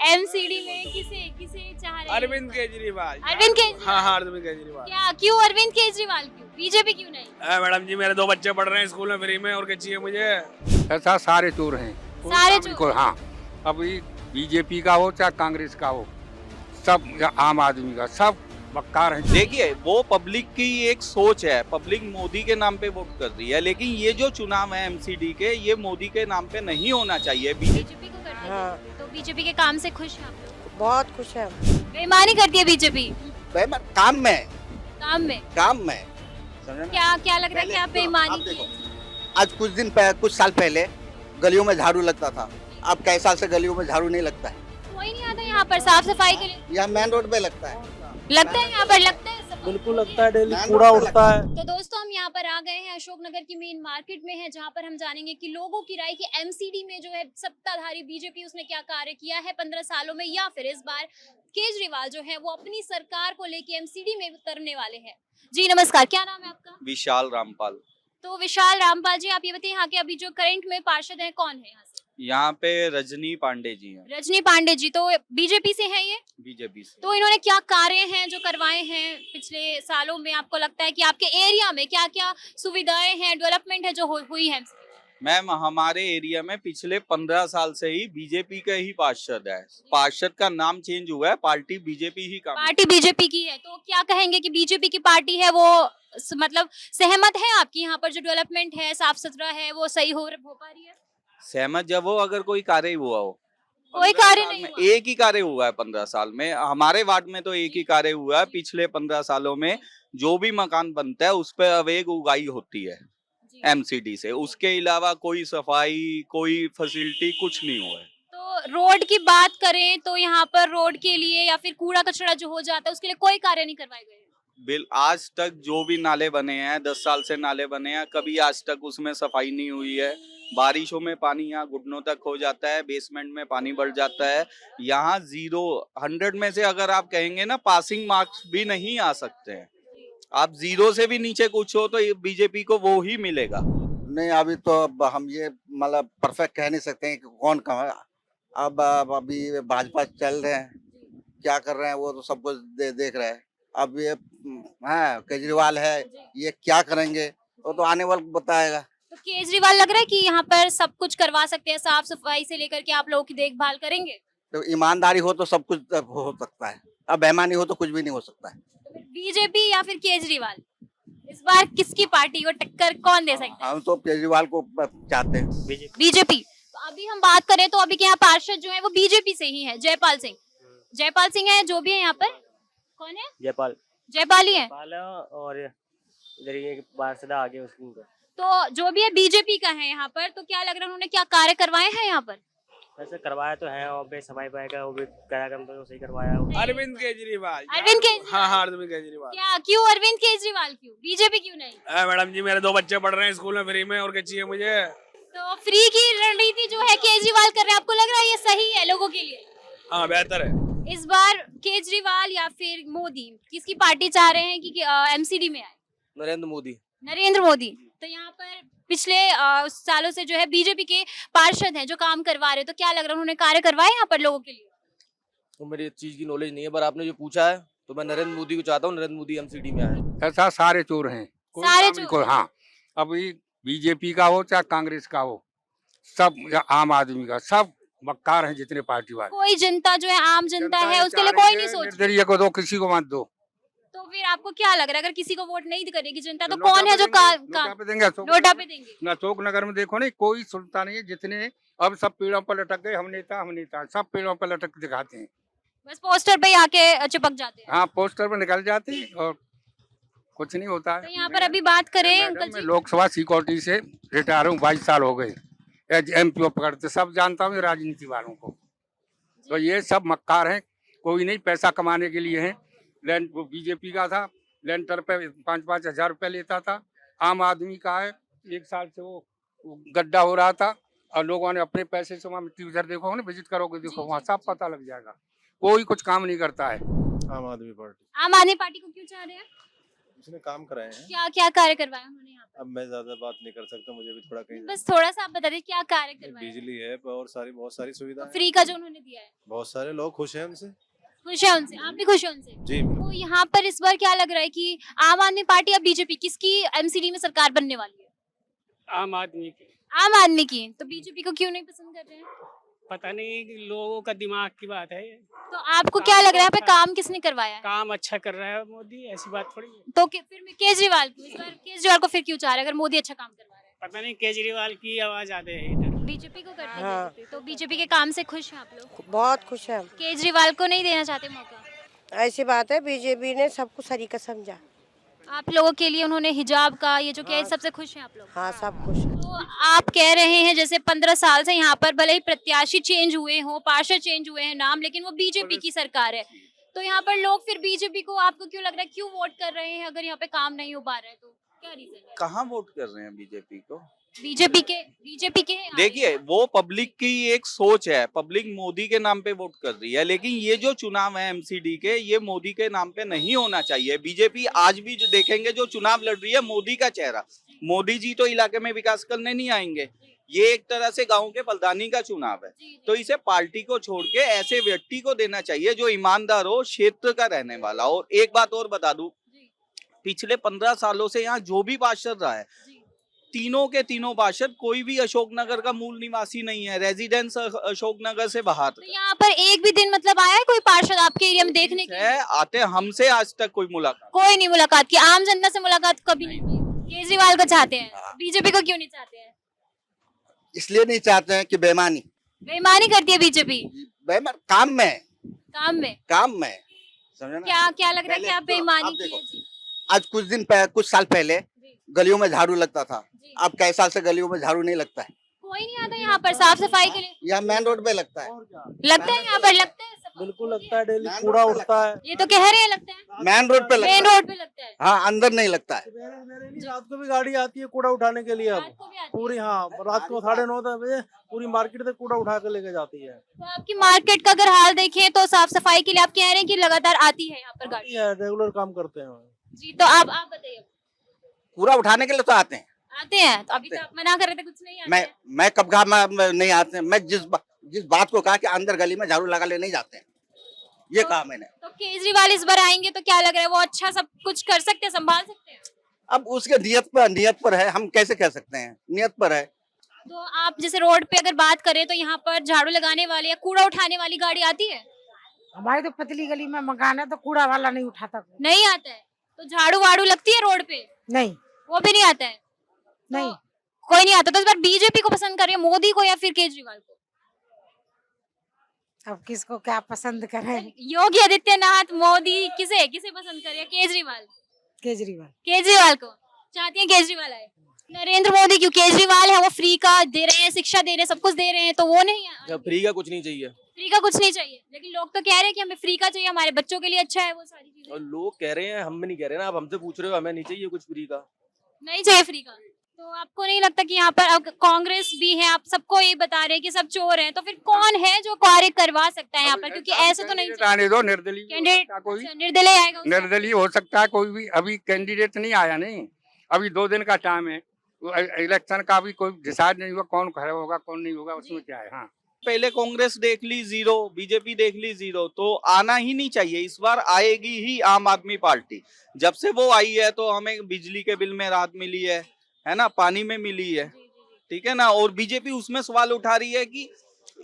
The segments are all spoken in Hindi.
एमसीडी में किसे किसे चाह रहे हैं? अरविंद केजरीवाल। अरविंद केजरीवाल। हाँ हाँ, अरविंद केजरीवाल। क्या क्यों अरविंद केजरीवाल क्यों? बीजेपी क्यों नहीं? मैडम जी, मेरे 2 बच्चे पढ़ रहे हैं स्कूल में फ्री में, और क्या चाहिए मुझे। ऐसा सारे चोर हैं। सारे कोई चोर? हाँ, अभी बीजेपी का हो चाहे कांग्रेस का हो, सब या आम आदमी का, सब बक्कार हैं। देखिए, वो पब्लिक की एक सोच है, पब्लिक मोदी के नाम पे वोट कर रही है, लेकिन ये जो चुनाव है एमसीडी के, ये मोदी के नाम पे नहीं होना चाहिए। बीजेपी को करती है। हाँ। तो बीजेपी के काम से खुश हैं आप लोग? बहुत खुश है। बेईमानी करती है बीजेपी काम में काम में? समझे ना? क्या क्या लग रहा है कि आप बेईमानी आप देखो, की? आज कुछ साल पहले गलियों में झाड़ू लगता था, अब कई साल से गलियों में झाड़ू नहीं लगता है। कोई नहीं आता यहाँ पर साफ सफाई के लिए? यहाँ मेन रोड पे लगता है। लगता है यहाँ पर, लगता है सब? बिल्कुल लगता है, डेली कूड़ा उड़ता है। तो दोस्तों, हम यहाँ पर आ गए हैं अशोकनगर की मेन मार्केट में है, जहाँ पर हम जानेंगे कि लोगों की राय की एमसीडी में जो है सत्ताधारी बीजेपी, उसने क्या कार्य किया है 15 सालों में, या फिर इस बार केजरीवाल जो है वो अपनी सरकार को लेके एमसीडी में उतरने वाले हैं। जी नमस्कार, क्या नाम है आपका? विशाल रामपाल। तो विशाल रामपाल जी, आप ये बताइए यहाँ के अभी जो करंट में पार्षद हैं कौन है यहाँ से? यहाँ पे रजनी पांडे जी हैं, रजनी पांडे जी, तो बीजेपी से हैं ये? बीजेपी से। तो इन्होंने क्या कार्य हैं जो करवाए हैं पिछले सालों में? आपको लगता है कि आपके एरिया में क्या क्या सुविधाएं हैं, डेवलपमेंट है जो हुई है? मैम, हमारे एरिया में पिछले 15 साल से ही बीजेपी का ही पार्षद है। पार्षद का नाम चेंज हुआ है, पार्टी बीजेपी ही का। पार्टी बीजेपी की है, तो क्या कहेंगे कि बीजेपी की पार्टी है वो मतलब सहमत है आपकी यहाँ पर जो डेवलपमेंट है, साफ सुथरा है, वो सही हो पा रही है? सहमत जब हो, अगर कोई कार्य हुआ हो। कोई 15 कार्य साल नहीं में हुआ। एक ही कार्य हुआ है 15 साल में। हमारे वार्ड में तो एक ही कार्य हुआ है पिछले 15 सालों में। जो भी मकान बनता है उस पर अवेग उगाई होती है जी। एमसीडी से, उसके अलावा कोई सफाई, कोई फैसिलिटी कुछ नहीं हुआ है। तो रोड की बात करें तो यहाँ पर रोड के लिए या फिर कूड़ा कचरा जो हो जाता है उसके लिए कोई कार्य नहीं करवाए गए? आज तक जो भी नाले बने हैं, 10 साल से नाले बने हैं, कभी आज तक उसमें सफाई नहीं हुई है। बारिशों में पानी यहाँ घुटनों तक हो जाता है, बेसमेंट में पानी बढ़ जाता है। यहाँ 100 में से अगर आप कहेंगे ना, पासिंग मार्क्स भी नहीं आ सकते हैं। आप 0 से भी नीचे कुछ हो तो बीजेपी को वो ही मिलेगा। नहीं, अभी तो अब हम ये मतलब परफेक्ट कह नहीं सकते हैं कि कौन कहाँ है। अब अभी भाजपा चल रहे हैं, क्या कर रहे हैं वो तो सब कुछ देख रहे हैं। अब ये केजरीवाल है, ये क्या करेंगे वो तो आने वाला बताएगा। तो केजरीवाल लग रहा है कि यहाँ पर सब कुछ करवा सकते हैं, साफ सफाई से लेकर के आप लोगों की देखभाल करेंगे? तो ईमानदारी हो तो सब कुछ हो सकता है, अब बेईमानी हो तो कुछ भी नहीं हो सकता है। तो बीजेपी या फिर केजरीवाल, इस बार किसकी पार्टी को टक्कर कौन दे सकता है? हम तो केजरीवाल को चाहते हैं। बीजेपी। तो अभी हम बात करें तो अभी के यहाँ पार्षद जो है वो बीजेपी से ही है, जयपाल सिंह। जयपाल सिंह है जो भी है यहाँ पर। कौन है? जयपाल ही है। और इधर ये पार्षद आगे उसकी। तो जो भी है बीजेपी का है यहाँ पर, तो क्या लग रहा है उन्होंने क्या कार्य करवाए हैं यहाँ पर? वैसे करवाया तो है, और बे सफाई पाएगा वो भी कार्यक्रम तो सही करवाया। अरविंद केजरीवाल। अरविंद केजरीवाल। हाँ हाँ, अरविंद केजरीवाल। क्या क्यों अरविंद केजरीवाल क्यों? बीजेपी क्यों नहीं? मैडम जी, मेरे 2 बच्चे पढ़ रहे हैं स्कूल में फ्री में, और क्या चाहिए मुझे। तो फ्री की रणनीति जो है केजरीवाल कर रहे हैं, आपको लग रहा है ये सही है लोगों के लिए? हाँ, बेहतर है। इस बार केजरीवाल या फिर मोदी, किसकी पार्टी चाह रहे हैं कि एमसीडी में आए? नरेंद्र मोदी। नरेंद्र मोदी। तो यहाँ पर पिछले सालों से जो है बीजेपी के पार्षद हैं जो काम करवा रहे हैं, तो क्या लग रहा है उन्होंने कार्य करवाए यहाँ पर लोगों के लिए? तो मेरी इस चीज की नॉलेज नहीं है, पर आपने जो पूछा है तो मैं नरेंद्र मोदी को चाहता हूँ, नरेंद्र मोदी एमसीडी में आए। ऐसा सारे चोर हैं। कोई सारे काम नहीं चोर? हाँ, अभी बीजेपी का हो चाहे कांग्रेस का हो, सब या आम आदमी का, सब बक्कार हैं जितने पार्टी वाले। कोई जनता जो है, आम जनता है, उसके लिए चाह कोई रही नहीं है, सोच रही। निर्दलीय को दो, किसी को मत दो। तो फिर आपको क्या लग रहा है अगर किसी को वोट नहीं करेगी जनता, तो नोटा कौन है पे जो देंगे, नोटा पे देंगे, नोटा पे देंगे? अशोक नगर में देखो नहीं, कोई सुनता नहीं है। जितने अब सब पेड़ों पर लटक गए, हम नेता सब पेड़ों पर लटक दिखाते हैं। बस पोस्टर पे ही आके चिपक जाते हैं। हाँ, पोस्टर पर निकल जाते हैं और कुछ नहीं होता है। तो यहाँ पर अभी बात करें अंकल मैं जी, लोकसभा सिक्योरिटी से रिटायर हूँ, 22 साल हो गए। एमपीओ पकड़ते सब जानता हूँ राजनीति वालों को। तो ये सब मक्कार हैं, कोई नहीं पैसा कमाने के लिए हैं। लैंड वो बीजेपी का था, लेंटर पे 5-5 हजार रुपये लेता था। आम आदमी का है, 1 साल से वो गड्ढा हो रहा था और लोगों ने अपने पैसे से वहाँ मिट्टी, उधर देखो ना, विजिट करोगे देखो वहाँ सब पता लग जाएगा। कोई कुछ काम नहीं करता है। आम आदमी पार्टी। आम आदमी पार्टी को क्यों चाह रहे हैं? उसने काम कराए हैं। क्या क्या कार्य करवाया उन्होंने यहाँ अब मैं ज्यादा बात नहीं कर सकता, मुझे भी थोड़ा कहीं पर? बस थोड़ा सा आप बता दीजिए क्या कार्य करवाया? बिजली है और बहुत सारी सुविधा है। फ्री का जो उन्होंने दिया है, बहुत सारे लोग खुश हैं उनसे। खुश है उनसे? आप भी खुश हैं उनसे? जी तो यहाँ पर इस बार क्या लग रहा है कि आम आदमी पार्टी या बीजेपी, किसकी एमसीडी में सरकार बनने वाली है? आम आदमी की। आम आदमी की। तो बीजेपी को क्यों नहीं पसंद कर रहे हैं? पता नहीं कि लोगों का दिमाग की बात है ये। तो आपको क्या लग रहा है यहाँ पे काम किसने करवाया है? काम अच्छा कर रहा है मोदी, ऐसी बात थोड़ी है। तो फिर मैं केजरीवाल को, इस बार केजरीवाल को फिर क्यों चाह रहे हैं अगर मोदी अच्छा काम करवा रहे हैं? पता नहीं केजरीवाल की आवाज आते है इधर। बीजेपी को करते हैं हाँ। BJP। तो बीजेपी के काम से खुश हैं आप लोग? बहुत खुश है हम। केजरीवाल को नहीं देना चाहते मौका? ऐसी बात है, बीजेपी ने सब कुछ सरीका समझा। आप लोगों के लिए उन्होंने हिजाब का ये जो किया, इस सबसे खुश हैं आप लोग? हाँ, सब खुश है। तो आप कह रहे हैं जैसे 15 साल से यहाँ पर भले ही प्रत्याशी चेंज हुए हो, पार्षद चेंज हुए हैं नाम, लेकिन वो बीजेपी की सरकार है। तो यहाँ पर लोग फिर बीजेपी को, आपको क्यों लग रहा है क्यों वोट कर रहे हैं अगर यहाँ पे काम नहीं हो पा रहा है? तो क्या रीजन है? कहाँ वोट कर रहे हैं बीजेपी को? बीजेपी के हैं? देखिए, वो पब्लिक की एक सोच है, पब्लिक मोदी के नाम पे वोट कर रही है, लेकिन ये जो चुनाव है एमसीडी के, ये मोदी के नाम पे नहीं होना चाहिए। बीजेपी आज भी जो देखेंगे जो चुनाव लड़ रही है, मोदी का चेहरा। मोदी जी तो इलाके में विकास करने नहीं आएंगे, ये एक तरह से गांव के प्रधानी का चुनाव है। तो इसे पार्टी को छोड़ के ऐसे व्यक्ति को देना चाहिए जो ईमानदार हो, क्षेत्र का रहने वाला हो। और एक बात और बता दूं, पिछले 15 सालों से यहाँ जो भी पार्षद रहा है, तीनों के तीनों पार्षद कोई भी अशोकनगर का मूल निवासी नहीं है, रेजिडेंस अशोकनगर से बाहर तो यहाँ पर एक भी दिन मतलब आया है कोई पार्षद आपके एरिया में देखने के लिए? है। आते हमसे आज तक कोई मुलाकात कोई नहीं मुलाकात की, आम जनता से मुलाकात कभी नहीं की। केजरीवाल को चाहते हैं, बीजेपी को क्यों नहीं चाहते हैं? इसलिए नहीं चाहते हैं कि बेईमानी बेईमानी करती है बीजेपी बेईमान काम में काम में। समझे ना? क्या क्या लग रहा है पहले कि आप तो बेईमानी आप की देखो, है? जी, आज कुछ साल पहले जी, गलियों में झाड़ू लगता था, जी। अब कई साल से गलियों में झाड़ू नहीं लगता है। कोई नहीं आता यहाँ पर साफ सफाई के लिए? यहाँ मेन रोड पे लगता है, लगता है यहाँ पर, लगता है सबको? बिल्कुल लगता है, डेली मेन कूड़ा रोड पे उठता है। ये तो कह रहे हैं लगता है मेन रोड पे मेन लगता है। रोड पे लगता है। हाँ, अंदर नहीं लगता है। रात को भी गाड़ी आती है कूड़ा उठाने के लिए। रात अब को भी आती है। पूरी, हाँ, रात को 9:30 बजे पूरी मार्केट से कूड़ा उठा के लेके जाती है। तो आपकी मार्केट का अगर हाल देखें तो साफ सफाई के लिए आप कह रहे हैं कि लगातार आती है यहाँ पर गाड़ी? रेगुलर काम करते हैं। जी, तो आप बताइए। कूड़ा उठाने के लिए तो आते हैं। आते हैं तो अभी तो आप मना कर रहे थे कुछ नहीं आते हैं। मैं कब कहा मैं नहीं आते हैं। मैं जिस बात को कहा कि अंदर गली में झाड़ू लगा ले नहीं जाते हैं, ये कहा मैंने। तो केजरीवाल इस बार आएंगे तो क्या लग रहा है वो अच्छा सब कुछ कर सकते हैं, संभाल सकते हैं? अब उसके नियत पर है, हम कैसे कह सकते हैं, नियत पर है। तो आप जैसे रोड पे अगर बात करें तो यहाँ पर झाड़ू लगाने वाली या कूड़ा उठाने वाली गाड़ी आती है? हमारी तो पतली गली में मकान है तो कूड़ा वाला नहीं उठाता। नहीं आता है? तो झाड़ू वाड़ू लगती है रोड पे? नहीं, वो भी नहीं आता है? नहीं। तो कोई नहीं आता। तो इस बार बीजेपी को पसंद करें, मोदी को या फिर केजरीवाल को? अब किसको क्या पसंद करें? योगी आदित्यनाथ, मोदी, किसे किसे पसंद करें? केजरीवाल? केजरीवाल। केजरीवाल को चाहती है, केजरीवाल आए। नरेंद्र मोदी क्यों? केजरीवाल है, वो फ्री का दे रहे हैं, शिक्षा दे रहे हैं, सब कुछ दे रहे हैं, तो वो नहीं है? फ्री का कुछ नहीं चाहिए। फ्री का कुछ नहीं चाहिए, लेकिन लोग तो कह रहे हैं कि हमें फ्री का चाहिए, हमारे बच्चों के लिए अच्छा है वो सारी चीजें। और लोग कह रहे हैं, हम भी नहीं कह रहे ना, आप हमसे पूछ रहे हो, हमें नहीं चाहिए कुछ फ्री का। नहीं चाहिए फ्री का? तो आपको नहीं लगता कि यहाँ पर अब कांग्रेस भी है, आप सबको ये बता रहे हैं कि सब चोर हैं, तो फिर कौन है जो कार्य करवा सकता है यहाँ पर? क्योंकि ऐसे तो नहीं चाहिए। आने दो, निर्दलीय हो कैंडिडेट सकता है कोई, अच्छा, निर्दलीय आएगा उसका? निर्दलीय हो सकता है कोई भी। अभी कैंडिडेट नहीं आया, नहीं, अभी 2 दिन का टाइम है। इलेक्शन का भी कोई डिसाइड नहीं हुआ, कौन खड़ा होगा कौन नहीं होगा, उसमें क्या है। हाँ, पहले कांग्रेस देख ली 0, बीजेपी देख ली 0, तो आना ही नहीं चाहिए। इस बार आएगी ही आम आदमी पार्टी। जब से वो आई है तो हमें बिजली के बिल में राहत मिली है ना, पानी में मिली है, ठीक है ना। और बीजेपी उसमें सवाल उठा रही है कि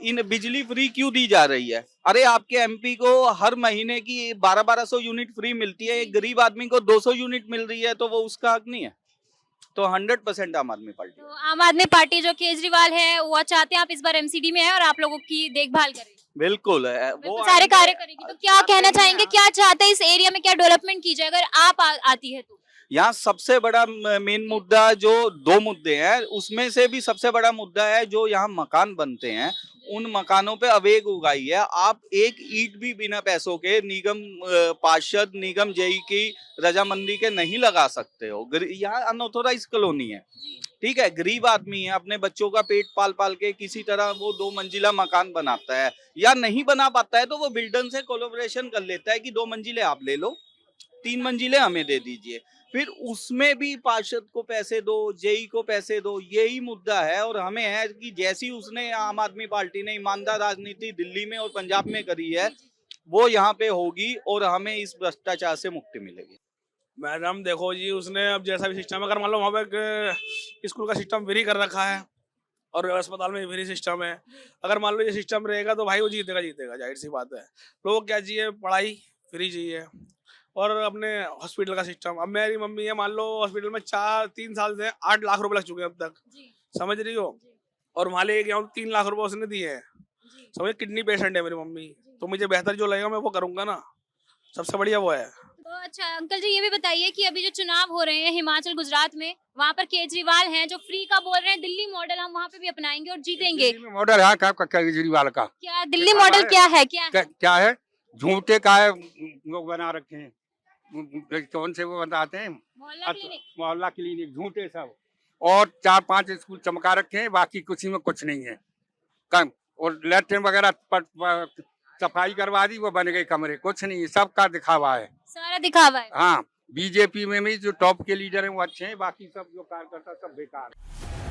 इन बिजली फ्री क्यों दी जा रही है। अरे आपके एमपी को हर महीने की 1200 यूनिट फ्री मिलती है, एक गरीब आदमी को 200 यूनिट मिल रही है, तो वो उसका हक नहीं है। तो 100% आम आदमी पार्टी। तो आम आदमी पार्टी जो केजरीवाल है वो चाहते हैं आप इस बार एमसीडी में है और आप लोगों की देखभाल करें, बिल्कुल है, वो बिल्कुल सारे कार्य करेगी। तो क्या कहना हैं चाहेंगे, क्या चाहते हैं इस एरिया में, क्या डेवलपमेंट की जाए अगर आप आती है तो? यहाँ सबसे बड़ा मेन मुद्दा जो 2 मुद्दे हैं, उसमें से भी सबसे बड़ा मुद्दा है जो यहाँ मकान बनते हैं, उन मकानों पे अवेग उगाई है। आप एक ईंट भी बिना पैसों के निगम पार्षद, निगम जेई की रजामंदी के नहीं लगा सकते हो। यहाँ अनऑथोराइज कॉलोनी है, ठीक है। गरीब आदमी है, अपने बच्चों का पेट पाल पाल के किसी तरह वो 2 मंजिला मकान बनाता है, या नहीं बना पाता है तो वो बिल्डर से कोलैबोरेशन कर लेता है कि 2 मंजिले आप ले लो, 3 मंजिलें हमें दे दीजिए। फिर उसमें भी पार्षद को पैसे दो, जेई को पैसे दो, यही मुद्दा है। और हमें है कि जैसी उसने आम आदमी पार्टी ने ईमानदार राजनीति दिल्ली में और पंजाब में करी है, वो यहाँ पे होगी और हमें इस भ्रष्टाचार से मुक्ति मिलेगी। मैडम देखो जी, उसने अब जैसा भी सिस्टम, अगर मान लो वहाँ पे स्कूल का सिस्टम फ्री कर रखा है और अस्पताल में फ्री सिस्टम है, अगर मान लो ये सिस्टम रहेगा तो भाई वो जीतेगा, जाहिर सी बात है। लोगों को क्या चाहिए, पढ़ाई फ्री चाहिए और अपने हॉस्पिटल का सिस्टम। अब मेरी मम्मी है, मान लो हॉस्पिटल में 3 साल से 8 लाख रुपए लग चुके हैं अब तक, समझ रही हो, और वहाँ ले गया 3 लाख रुपए उसने दिए हैं। समझ, किडनी पेशेंट है मेरी मम्मी, तो मुझे बेहतर जो लगेगा मैं वो करूंगा ना, सबसे बढ़िया वो है। तो अच्छा अंकल जी, ये भी बताइए कि अभी जो चुनाव हो रहे हैं हिमाचल गुजरात में, वहाँ पर केजरीवाल हैं जो फ्री का बोल रहे हैं, दिल्ली मॉडल हम वहाँ पे भी अपनाएंगे और जीतेंगे। मॉडल है का केजरीवाल का, क्या दिल्ली मॉडल क्या है? क्या है? झूठे का है, लोग बना रखे हैं, कौन से वो बताते हैं, मोहल्ला क्लिनिक, झूठे सब, और 4-5 स्कूल चमका रखे हैं, बाकी कुछ में कुछ नहीं है। कम और लैट्रिन वगैरह सफाई करवा दी, वो बन गए कमरे, कुछ नहीं, सबका दिखावा है, सारा दिखावा है। हाँ, बीजेपी में भी जो टॉप के लीडर हैं वो अच्छे हैं, बाकी सब जो कार्यकर्ता सब बेकार है।